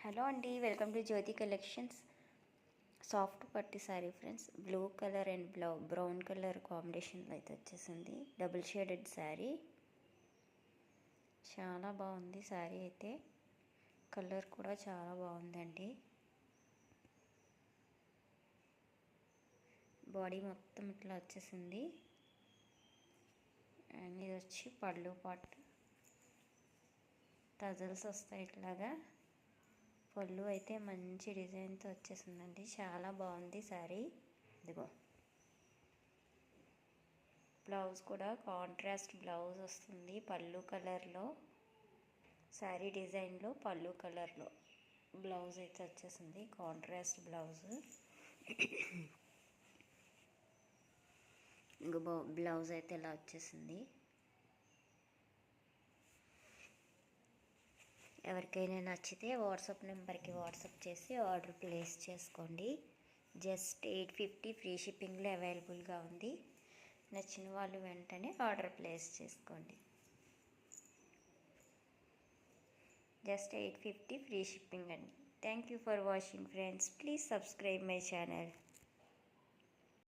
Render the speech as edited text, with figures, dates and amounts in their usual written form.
Hello అండి, welcome to Jyothi collections. Soft పట్టు saree friends, blue colour and brown colour కాంబినేషన్లో అయితే వచ్చేసింది. డబుల్ షేడెడ్ శారీ, చాలా బాగుంది శారీ అయితే. కలర్ కూడా చాలా బాగుందండి. బాడీ మొత్తం ఇట్లా వచ్చేసింది. అండ్ ఇది వచ్చి పళ్ళు పాటు టజల్స్ వస్తాయి ఇట్లాగా. పళ్ళు అయితే మంచి డిజైన్తో వచ్చేసిందండి, చాలా బాగుంది శారీ. ఇదిగో బ్లౌజ్ కూడా కాంట్రాస్ట్ బ్లౌజ్ వస్తుంది పళ్ళు కలర్లో. శారీ డిజైన్లో పళ్ళు కలర్లో బ్లౌజ్ అయితే వచ్చేసింది, కాంట్రాస్ట్ బ్లౌజ్. ఇంకో బ్లౌజ్ అయితే ఇలా వచ్చేసింది. ఎవరికైనా నచ్చితే వాట్సాప్ నెంబర్కి వాట్సాప్ చేసి ఆర్డర్ ప్లేస్ చేసుకోండి. జస్ట్ 850 ఫ్రీ షిప్పింగ్లో అవైలబుల్గా ఉంది. నచ్చిన వాళ్ళు వెంటనే ఆర్డర్ ప్లేస్ చేసుకోండి. జస్ట్ 850 ఫ్రీ షిప్పింగ్ అండి. Thank you for watching friends. Please subscribe my channel.